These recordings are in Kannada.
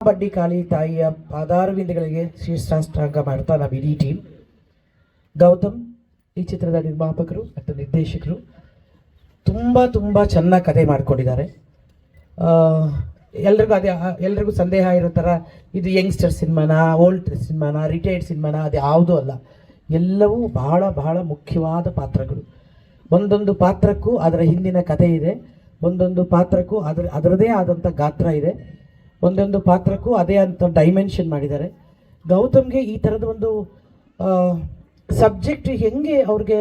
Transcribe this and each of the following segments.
ಬಡ್ಡಿ ಕಾಳಿ ತಾಯಿಯ ಪಾದಾರವಿಂದಗಳಿಗೆ ಶೀರ್ಷಾಷ್ಟಾಂಗ ಮಾಡ್ತಾ ನಾವು ಇಡೀ ಟೀಮ್. ಗೌತಮ್ ಈ ಚಿತ್ರದ ನಿರ್ಮಾಪಕರು ಮತ್ತು ನಿರ್ದೇಶಕರು ತುಂಬ ಚೆನ್ನಾಗಿ ಕತೆ ಮಾಡಿಕೊಂಡಿದ್ದಾರೆ. ಎಲ್ರಿಗೂ ಸಂದೇಹ ಇರೋ ಥರ ಇದು ಯಂಗ್ಸ್ಟರ್ ಸಿನಿಮಾನ, ಓಲ್ಡ್ ಸಿನಿಮಾನ, ರಿಟೈರ್ಡ್ ಸಿನಿಮಾನ, ಅದು ಯಾವುದೂ ಅಲ್ಲ. ಎಲ್ಲವೂ ಬಹಳ ಮುಖ್ಯವಾದ ಪಾತ್ರಗಳು. ಒಂದೊಂದು ಪಾತ್ರಕ್ಕೂ ಅದರ ಹಿಂದಿನ ಕತೆ ಇದೆ, ಒಂದೊಂದು ಪಾತ್ರಕ್ಕೂ ಅದರದೇ ಆದಂಥ ಗಾತ್ರ ಇದೆ, ಒಂದೊಂದು ಪಾತ್ರಕ್ಕೂ ಅದೇ ಅಂತ ಡೈಮೆನ್ಷನ್ ಮಾಡಿದ್ದಾರೆ. ಗೌತಮ್ಗೆ ಈ ಥರದ ಒಂದು ಸಬ್ಜೆಕ್ಟ್ ಹೆಂಗೆ ಅವ್ರಿಗೆ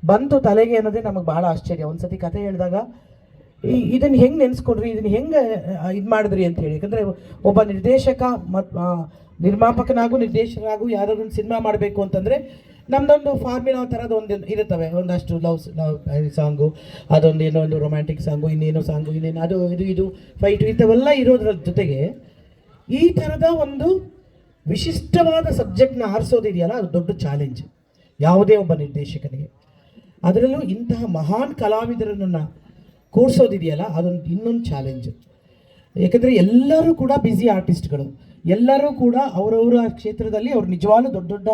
ಬಂತು ತಲೆಗೆ ಅನ್ನೋದೇ ನಮಗೆ ಭಾಳ ಆಶ್ಚರ್ಯ. ಒಂದು ಸತಿ ಕತೆ ಹೇಳಿದಾಗ ಇದನ್ನು ಹೆಂಗೆ ನೆನೆಸ್ಕೊಂಡ್ರಿ, ಇದನ್ನು ಹೆಂಗೆ ಇದು ಮಾಡಿದ್ರಿ ಅಂತ ಹೇಳಿ. ಯಾಕಂದರೆ ಒಬ್ಬ ನಿರ್ದೇಶಕ ಮತ್ತು ನಿರ್ಮಾಪಕನಾಗೂ ನಿರ್ದೇಶಕನಾಗೂ ಯಾರಾದ್ರೂ ಒಂದು ಸಿನಿಮಾ ಮಾಡಬೇಕು ಅಂತಂದರೆ ನಮ್ಮದೊಂದು ಫಾರ್ಮಿನಾ ಥರದ ಒಂದು ಇರುತ್ತವೆ. ಒಂದಷ್ಟು ಲವ್ ಸಾಂಗು, ಅದೊಂದು ಏನೋ ಒಂದು ರೊಮ್ಯಾಂಟಿಕ್ ಸಾಂಗು, ಇನ್ನೇನೋ ಸಾಂಗು, ಇನ್ನೇನು ಅದು ಇದು ಫೈಟು ಇಂಥವೆಲ್ಲ ಇರೋದ್ರ ಜೊತೆಗೆ ಈ ಥರದ ಒಂದು ವಿಶಿಷ್ಟವಾದ ಸಬ್ಜೆಕ್ಟ್ನ ಆರಿಸೋದಿದೆಯಲ್ಲ, ಅದು ದೊಡ್ಡ ಚಾಲೆಂಜ್ ಯಾವುದೇ ಒಬ್ಬ ನಿರ್ದೇಶಕನಿಗೆ. ಅದರಲ್ಲೂ ಇಂತಹ ಮಹಾನ್ ಕಲಾವಿದರನ್ನು ಕೂರಿಸೋದಿದೆಯಲ್ಲ, ಅದೊಂದು ಇನ್ನೊಂದು ಚಾಲೆಂಜು. ಯಾಕಂದರೆ ಎಲ್ಲರೂ ಕೂಡ ಬ್ಯುಸಿ ಆರ್ಟಿಸ್ಟ್ಗಳು, ಎಲ್ಲರೂ ಕೂಡ ಅವರವರ ಕ್ಷೇತ್ರದಲ್ಲಿ ಅವ್ರು ನಿಜವಾಗ್ಲೂ ದೊಡ್ಡ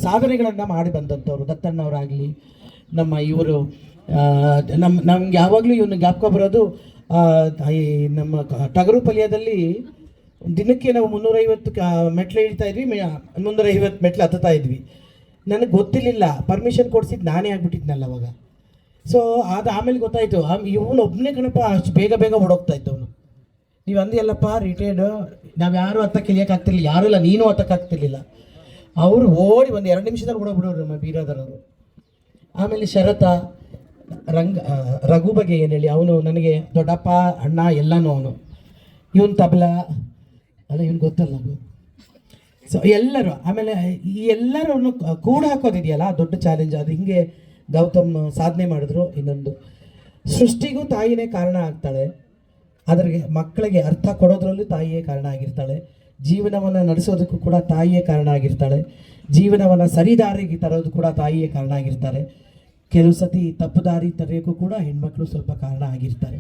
ಸಾಧನೆಗಳನ್ನು ಮಾಡಿ ಬಂದಂಥವ್ರು. ದತ್ತಣ್ಣವರಾಗಲಿ, ನಮ್ಮ ಇವರು ನಮ್ಗೆ ಯಾವಾಗಲೂ ಇವನು ಜ್ಞಾಪಕ ಬರೋದು, ಈ ನಮ್ಮ ಟಗರು ಪಲ್ಯದಲ್ಲಿ ದಿನಕ್ಕೆ ನಾವು 350 ಮೆಟ್ಲು ಇಳ್ತಾ ಇದ್ವಿ, 350 ಮೆಟ್ಲು ಹತ್ತುತ್ತಾ ಇದ್ವಿ. ನನಗೆ ಗೊತ್ತಿರಲಿಲ್ಲ, ಪರ್ಮಿಷನ್ ಕೊಡಿಸಿದ್ದು ನಾನೇ ಆಗ್ಬಿಟ್ಟಿದ್ನಲ್ಲ ಅವಾಗ. ಸೊ ಅದು ಆಮೇಲೆ ಗೊತ್ತಾಯಿತು, ಇವನು ಒಬ್ಬನೇ ಕಣಪ್ಪ ಅಷ್ಟು ಬೇಗ ಓಡೋಗ್ತಾ ಇದ್ದವನು. ನೀವು ಅಂದಿಯಲ್ಲಪ್ಪ ರಿಟೈರ್ಡ್, ನಾವು ಯಾರೂ ಹತ್ತಕ್ಕೆ ಇಳಿಯೋಕ್ಕಾಗ್ತಿರ್ಲಿಲ್ಲ, ಯಾರೆಲ್ಲ ನೀನು ಹತ್ತಕ್ಕಾಗ್ತಿರ್ಲಿಲ್ಲ. ಅವರು ಓಡಿ ಒಂದು 2 ನಿಮಿಷದಲ್ಲಿ ಓಡೋಗ್ಬಿಡೋರು ನಮ್ಮ ಬೀರಾದರವರು. ಆಮೇಲೆ ಶರತ ರಘು ಬಗ್ಗೆ ಏನು ಹೇಳಿ, ಅವನು ನನಗೆ ದೊಡ್ಡಪ್ಪ ಅಣ್ಣ ಎಲ್ಲನೂ. ಅವನು ಇವನು ತಬಲಾ ಅಲ್ಲ, ಇವನು ಗೊತ್ತಲ್ಲ. ಸೊ ಎಲ್ಲರೂ, ಆಮೇಲೆ ಈ ಎಲ್ಲರನ್ನು ಕೂಡ ಹಾಕೋದಿದೆಯಲ್ಲ ದೊಡ್ಡ ಚಾಲೆಂಜ್. ಅದು ಹಿಂಗೆ ಗೌತಮ್ ಸಾಧನೆ ಮಾಡಿದ್ರು. ಇನ್ನೊಂದು ಸೃಷ್ಟಿಗೂ ತಾಯಿನೇ ಕಾರಣ ಆಗ್ತಾಳೆ, ಅದ್ರಿಗೆ ಮಕ್ಕಳಿಗೆ ಅರ್ಥ ಕೊಡೋದ್ರಲ್ಲೂ ತಾಯಿಯೇ ಕಾರಣ ಆಗಿರ್ತಾಳೆ, ಜೀವನವನ್ನು ನಡೆಸೋದಕ್ಕೂ ಕೂಡ ತಾಯಿಯೇ ಕಾರಣ ಆಗಿರ್ತಾಳೆ, ಜೀವನವನ್ನು ಸರಿದಾರಿಗೆ ತರೋದು ಕೂಡ ತಾಯಿಯೇ ಕಾರಣ ಆಗಿರ್ತಾರೆ. ಕೆಲವು ಸತಿ ತಪ್ಪು ದಾರಿ ತರೆಯೋಕ್ಕೂ ಕೂಡ ಹೆಣ್ಮಕ್ಳು ಸ್ವಲ್ಪ ಕಾರಣ ಆಗಿರ್ತಾರೆ.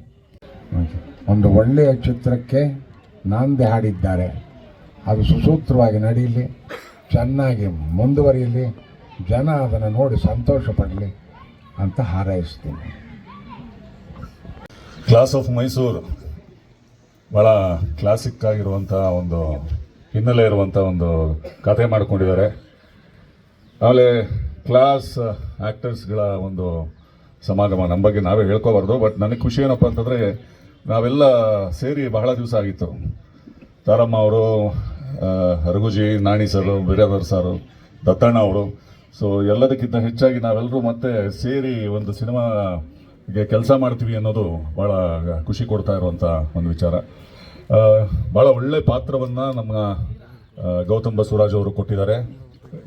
ಒಂದು ಒಳ್ಳೆಯ ಚಿತ್ರಕ್ಕೆ ನಾಂದಿ ಹಾಡಿದ್ದಾರೆ. ಅದು ಸುಸೂತ್ರವಾಗಿ ನಡೆಯಲಿ, ಚೆನ್ನಾಗಿ ಮುಂದುವರಿಯಲಿ, ಜನ ಅದನ್ನು ನೋಡಿ ಸಂತೋಷ ಪಡಲಿ ಅಂತ ಹಾರೈಸ್ತೀನಿ. ಕ್ಲಾಸ್ ಆಫ್ ಮೈಸೂರು ಭಾಳ ಕ್ಲಾಸಿಕ್ ಆಗಿರುವಂಥ ಒಂದು ಹಿನ್ನೆಲೆ ಇರುವಂಥ ಒಂದು ಕಥೆ ಮಾಡಿಕೊಂಡಿದ್ದಾರೆ. ಆಮೇಲೆ ಕ್ಲಾಸ್ ಆ್ಯಕ್ಟರ್ಸ್ಗಳ ಒಂದು ಸಮಾಗಮ. ನಮ್ಮ ಬಗ್ಗೆ ನಾವೇ ಹೇಳ್ಕೋಬಾರ್ದು, ಬಟ್ ನನಗೆ ಖುಷಿ ಏನಪ್ಪ ಅಂತಂದರೆ ನಾವೆಲ್ಲ ಸೇರಿ ಬಹಳ ದಿವಸ ಆಗಿತ್ತು. ತಾರಮ್ಮ ಅವರು, ರಘುಜಿ, ನಾಣಿ ಸರು, ಬಿರಾದರ್ ಸಾರು, ದತ್ತಣ್ಣ ಅವರು. ಸೊ ಎಲ್ಲದಕ್ಕಿಂತ ಹೆಚ್ಚಾಗಿ ನಾವೆಲ್ಲರೂ ಮತ್ತೆ ಸೇರಿ ಒಂದು ಸಿನಿಮಾಗೆ ಕೆಲಸ ಮಾಡ್ತೀವಿ ಅನ್ನೋದು ಭಾಳ ಖುಷಿ ಕೊಡ್ತಾ ಇರುವಂಥ ಒಂದು ವಿಚಾರ. ಭಾಳ ಒಳ್ಳೆಯ ಪಾತ್ರವನ್ನು ನಮ್ಮ ಗೌತಮ್ ಬಸವರಾಜ್ ಅವರು ಕೊಟ್ಟಿದ್ದಾರೆ.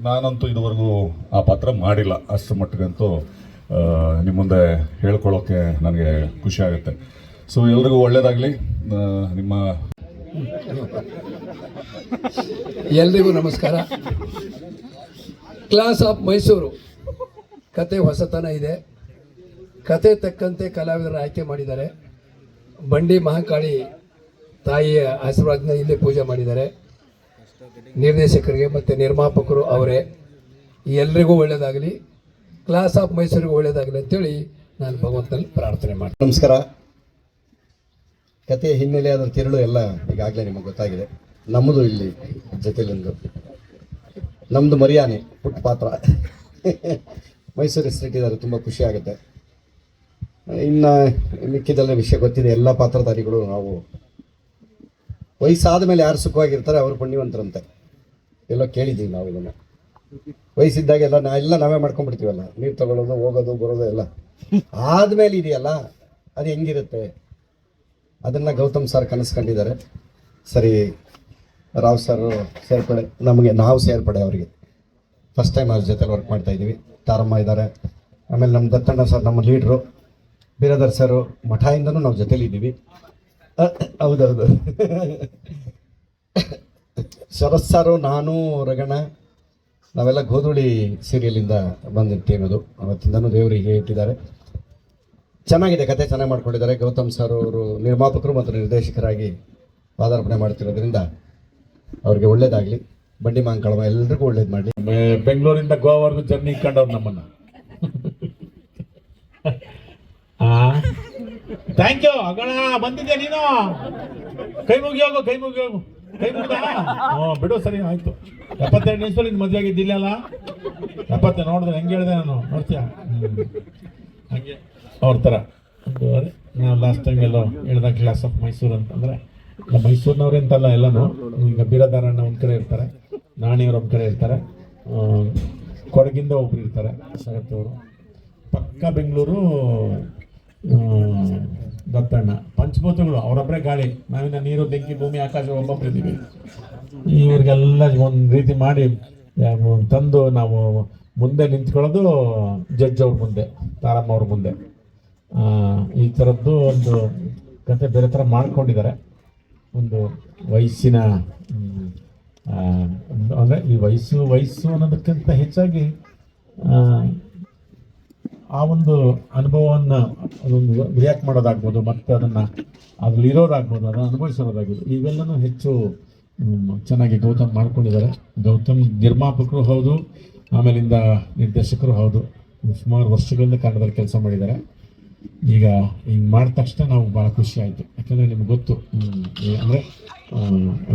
ನಾನಂತೂ ಇದುವರೆಗೂ ಆ ಪಾತ್ರ ಮಾಡಿಲ್ಲ, ಅಷ್ಟರ ಮಟ್ಟಿಗಂತೂ ನಿಮ್ಮ ಮುಂದೆ ಹೇಳ್ಕೊಳ್ಳೋಕ್ಕೆ ನನಗೆ ಖುಷಿ ಆಗುತ್ತೆ. ಸೊ ಎಲ್ರಿಗೂ ಒಳ್ಳೆಯದಾಗಲಿ. ನಿಮ್ಮ ಎಲ್ರಿಗೂ ನಮಸ್ಕಾರ. ಕ್ಲಾಸ್ ಆಫ್ ಮೈಸೂರು ಕತೆ ಹೊಸತನ ಇದೆ. ಕತೆ ತಕ್ಕಂತೆ ಕಲಾವಿದರ ಆಯ್ಕೆ ಮಾಡಿದ್ದಾರೆ. ಬಂಡಿ ಮಹಾಕಾಳಿ ತಾಯಿಯ ಆಶೀರ್ವಾದನ ಇಲ್ಲೇ ಪೂಜೆ ಮಾಡಿದ್ದಾರೆ. ನಿರ್ದೇಶಕರಿಗೆ ಮತ್ತು ನಿರ್ಮಾಪಕರು ಅವರೇ. ಎಲ್ರಿಗೂ ಒಳ್ಳೆಯದಾಗಲಿ, ಕ್ಲಾಸ್ ಆಫ್ ಮೈಸೂರಿಗೂ ಒಳ್ಳೆಯದಾಗಲಿ ಅಂತೇಳಿ ನಾನು ಭಗವಂತನಲ್ಲಿ ಪ್ರಾರ್ಥನೆ ಮಾಡ್ತೀನಿ. ನಮಸ್ಕಾರ. ಕಥೆಯ ಹಿನ್ನೆಲೆ ಅದರ ತಿರುಳು ಎಲ್ಲ ಈಗಾಗಲೇ ನಿಮಗೆ ಗೊತ್ತಾಗಿದೆ. ನಮ್ಮದು ಇಲ್ಲಿ ಜೊತೆಲೊಂದು ನಮ್ಮದು ಮರಿಯಾನೆ ಪುಟ್ಟ ಪಾತ್ರ ಮೈಸೂರು ಹೆಸರಿಟ್ಟಿದ್ದಾರೆ. ತುಂಬ ಖುಷಿ ಆಗುತ್ತೆ. ಇನ್ನು ಮಿಕ್ಕಿದೆಲ್ಲ ವಿಷಯ ಗೊತ್ತಿದೆ. ಎಲ್ಲ ಪಾತ್ರಧಾರಿಗಳು ನಾವು ವಯಸ್ಸಾದ ಮೇಲೆ ಯಾರು ಸುಖವಾಗಿರ್ತಾರೆ ಅವರು ಪುಣ್ಯವಂತರಂತೆ ಎಲ್ಲೋ ಕೇಳಿದ್ದೀವಿ ನಾವು. ಇದನ್ನು ವಯಸ್ಸಿದ್ದಾಗ ಎಲ್ಲ ನಾವೇ ಮಾಡ್ಕೊಂಡ್ಬಿಡ್ತೀವಲ್ಲ, ನೀರು ತಗೊಳ್ಳೋದು, ಹೋಗೋದು, ಬರೋದು ಎಲ್ಲ. ಆದಮೇಲೆ ಇದೆಯಲ್ಲ, ಅದು ಹೆಂಗಿರುತ್ತೆ ಅದನ್ನು ಗೌತಮ್ ಸರ್ ಕನಸ್ಕೊಂಡಿದ್ದಾರೆ. ಸರಿ, ರಾವ್ ಸರ್ ಸೇರ್ಪಡೆ, ನಾವು ಸೇರ್ಪಡೆ ಅವರಿಗೆ ಫಸ್ಟ್ ಟೈಮ್ ಅವ್ರ ಜೊತೆಲಿ ವರ್ಕ್ ಮಾಡ್ತಾ ಇದ್ದೀವಿ. ತಾರಮ್ಮ ಇದ್ದಾರೆ, ಆಮೇಲೆ ನಮ್ಮ ದತ್ತಣ್ಣ ಸರ್ ನಮ್ಮ ಲೀಡ್ರು, ಬಿರಾದರ್ ಸರು ಮಠದಿಂದನೂ ನಾವು ಜೊತೆಲಿದ್ದೀವಿ. ಹೌದೌದು. ಶರತ್ ಸಾರು, ನಾನು, ರಗಣ ನಾವೆಲ್ಲ ಗೋಧುಳಿ ಸೀರಿಯಲಿಂದ ಬಂದಿರ್ತೇನದು. ಅವತ್ತಿಂದನೂ ದೇವರಿಗೆ ಇಟ್ಟಿದ್ದಾರೆ. ಚೆನ್ನಾಗಿದೆ, ಕತೆ ಚೆನ್ನಾಗಿ ಮಾಡ್ಕೊಂಡಿದ್ದಾರೆ. ಗೌತಮ್ ಸರ್ ಅವರು ನಿರ್ಮಾಪಕರು ಮತ್ತು ನಿರ್ದೇಶಕರಾಗಿ ಪಾದಾರ್ಪಣೆ ಮಾಡ್ತಿರೋದ್ರಿಂದ ಅವ್ರಿಗೆ ಒಳ್ಳೇದಾಗಲಿ. ಬಂಡಿ ಮಹಾಂಕಾಳಮ್ಮ ಎಲ್ರಿಗೂ ಒಳ್ಳೇದು ಮಾಡಲಿ. ಬೆಂಗಳೂರಿಂದ ಗೋವಾವರೆಗೂ ಜರ್ನಿ ಇಟ್ಕೊಂಡವ್ರು ನಮ್ಮನ್ನ. ಥ್ಯಾಂಕ್ ಯು ಅಗಣ, ಬಂದಿದ್ಯಾ ನೀನು? ಕೈ ಮುಗಿ ಹೋಗು, ಕೈ ಮುಗಿ ಹೋಗು, ಕೈ ಮುಗ್ದ. ಬಿಡು, ಸರಿ ಆಯ್ತು. 72 ನಿಮಿಷದಲ್ಲಿ ನಿನ್ನ ಮದುವೆ ಆಗಿದ್ದಿಲ್ಲ? 70 ನೋಡಿದ್ರೆ ಹೆಂಗೆ ಹೇಳಿದೆ ನಾನು, ನೋಡ್ತೀಯಾ? ಹಂಗೆ ಅವ್ರ ಥರ ಅದೇ ನಾವು ಲಾಸ್ಟ್ ಟೈಮ್ ಎಲ್ಲೋ ಹೇಳ್ದಾಗ ಕ್ಲಾಸ್ ಆಫ್ ಮೈಸೂರು ಅಂತಂದರೆ ಮೈಸೂರಿನವ್ರೆ ಅಂತಲ್ಲ, ಎಲ್ಲನೂ ಈಗ ಬೀರದಾರಣ್ಣ ಒಂದು ಕಡೆ ಇರ್ತಾರೆ, ನಾಣಿಯವ್ರು ಒಂದು ಕಡೆ ಇರ್ತಾರೆ, ಕೊಡಗಿಂದ ಒಬ್ರು ಇರ್ತಾರೆ, ಸಗತ್ತವರು ಪಕ್ಕ ಬೆಂಗಳೂರು, ದತ್ತಣ್ಣ ಪಂಚಭೂತಗಳು ಅವರೊಬ್ಬರೇ ಗಾಳಿ, ನಾವಿನ್ನ ನೀರು ಬೆಂಕಿ ಭೂಮಿ ಆಕಾಶ ಒಬ್ಬೊಬ್ಬರಿದ್ದೀವಿ. ಇವ್ರಿಗೆಲ್ಲ ಒಂದು ರೀತಿ ಮಾಡಿ ತಂದು ನಾವು ಮುಂದೆ ನಿಂತ್ಕೊಳ್ಳೋದು ಜಡ್ಜ್ ಅವ್ರ ಮುಂದೆ, ತಾರಮ್ಮ ಅವ್ರ ಮುಂದೆ. ಈ ಥರದ್ದು ಒಂದು ಕತೆ ಬೇರೆ ಥರ ಮಾಡ್ಕೊಂಡಿದ್ದಾರೆ. ಒಂದು ವಯಸ್ಸಿನ ಅಂದರೆ ಈ ವಯಸ್ಸು ಅನ್ನೋದಕ್ಕಿಂತ ಹೆಚ್ಚಾಗಿ ಆ ಒಂದು ಅನುಭವವನ್ನು ಅದೊಂದು ರಿಯಾಕ್ಟ್ ಮಾಡೋದಾಗ್ಬೋದು, ಮತ್ತು ಅದನ್ನು ಅದ್ರಲ್ಲಿ ಇರೋದಾಗ್ಬೋದು, ಅದನ್ನು ಅನುಭವಿಸಿರೋದಾಗ್ಬೋದು, ಇವೆಲ್ಲನೂ ಹೆಚ್ಚು ಚೆನ್ನಾಗಿ ಗೌತಮ್ ಮಾಡ್ಕೊಂಡಿದ್ದಾರೆ. ಗೌತಮ್ ನಿರ್ಮಾಪಕರು ಹೌದು, ಆಮೇಲಿಂದ ನಿರ್ದೇಶಕರು ಹೌದು. ಸುಮಾರು ವರ್ಷಗಳಿಂದ ಕನ್ನಡದಲ್ಲಿ ಕೆಲಸ ಮಾಡಿದ್ದಾರೆ. ಈಗ ಹಿಂಗೆ ಮಾಡಿದ ತಕ್ಷಣ ನಾವು ಭಾಳ ಖುಷಿ ಆಯಿತು. ಯಾಕಂದರೆ ನಿಮ್ಗೆ ಗೊತ್ತು, ಅಂದರೆ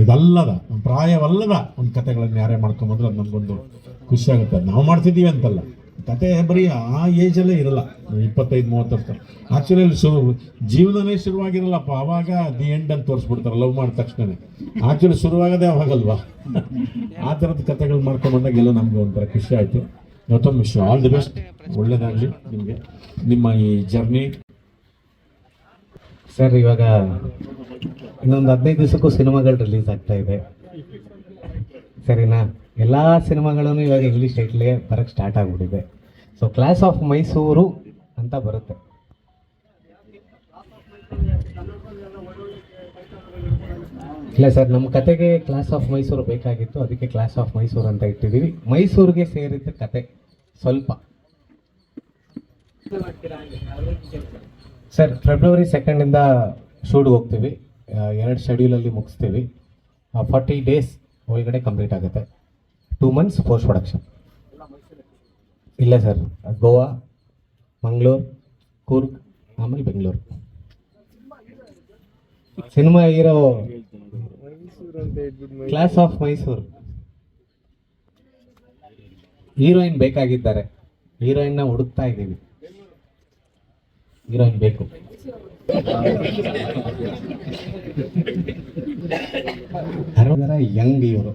ಇದಲ್ಲದ ಪ್ರಾಯವಲ್ಲದ ಒಂದು ಕತೆಗಳನ್ನು ಯಾರೇ ಮಾಡ್ಕೊಂಬಂದ್ರೆ ಅದು ನಮಗೊಂದು ಖುಷಿ ಆಗುತ್ತೆ. ಅದು ನಾವು ಮಾಡ್ತಿದ್ದೀವಿ ಅಂತಲ್ಲ, ಕತೆ ಬರೀ ಆ ಏಜಲ್ಲೇ ಇರಲ್ಲ, 25-30 ವರ್ಷ. ಆ್ಯಕ್ಚುಲಿ ಅಲ್ಲಿ ಜೀವನನೇ ಶುರುವಾಗಿರಲ್ಲಪ್ಪ, ಆವಾಗ ದಿ ಎಂಡ್ ಅಂತ ತೋರಿಸ್ಬಿಡ್ತಾರೆ ಲವ್ ಮಾಡಿದ ತಕ್ಷಣವೇ. ಆ್ಯಕ್ಚುಲಿ ಶುರುವಾಗೋದೇ ಅವಾಗಲ್ವಾ? ಆ ಥರದ ಕತೆಗಳು ಮಾಡ್ಕೊಂಬಂದಾಗ ಎಲ್ಲೋ ನಮಗೆ ಒಂಥರ ಖುಷಿ ಆಯಿತು. Gautam, wish all the best, ಒಳ್ಳೇದಾಗಲಿ ನಿಮಗೆ, ನಿಮ್ಮ ಈ ಜರ್ನಿ. ಸರ್, ಇವಾಗ ಇನ್ನೊಂದು 15 ದಿವಸಕ್ಕೂ ಸಿನಿಮಾಗಳು ರಿಲೀಸ್ ಆಗ್ತಾ ಇದೆ, ಸರಿನಾ? ಎಲ್ಲ ಸಿನಿಮಾಗಳೂ ಇವಾಗ ಇಂಗ್ಲೀಷ್ ಟೈಟ್ಲಿಗೆ ಬರೋಕ್ಕೆ ಸ್ಟಾರ್ಟ್ ಆಗಿಬಿಟ್ಟಿದೆ. ಸೊ ಕ್ಲಾಸ್ ಆಫ್ ಮೈಸೂರು ಅಂತ ಬರುತ್ತೆ. ಇಲ್ಲ ಸರ್, ನಮ್ಮ ಕತೆಗೆ ಕ್ಲಾಸ್ ಆಫ್ ಮೈಸೂರು ಬೇಕಾಗಿತ್ತು, ಅದಕ್ಕೆ ಕ್ಲಾಸ್ ಆಫ್ ಮೈಸೂರು ಅಂತ ಇಟ್ಟಿದ್ದೀವಿ. ಮೈಸೂರಿಗೆ ಸೇರಿದ್ದ ಕತೆ ಸ್ವಲ್ಪ. ಸರ್, ಫೆಬ್ರವರಿ 2 ಶೂಟ್ಗೆ ಹೋಗ್ತೀವಿ. 2 ಶೆಡ್ಯೂಲಲ್ಲಿ ಮುಗಿಸ್ತೀವಿ. 40 ಡೇಸ್ ಒಳಗಡೆ ಕಂಪ್ಲೀಟ್ ಆಗುತ್ತೆ. 2 months ಪೋಸ್ಟ್ ಪ್ರೊಡಕ್ಷನ್. ಇಲ್ಲ ಸರ್, ಗೋವಾ, ಮಂಗಳೂರು, ಕೂರ್ಗ್, ಆಮೇಲೆ ಬೆಂಗಳೂರು. ಸಿನಿಮಾ ಇರೋ ಕ್ಲಾಸ್ ಆಫ್ ಮೈಸೂರು. ಹೀರೋಯಿನ್ ಬೇಕಾಗಿದ್ದಾರೆ, ಹೀರೋಯಿನ್ನ ಹುಡುಕ್ತಾ ಇದ್ದೀವಿ. ಹೀರೋಯಿನ್ ಬೇಕು. ಯಂಗ್ ಇವರು.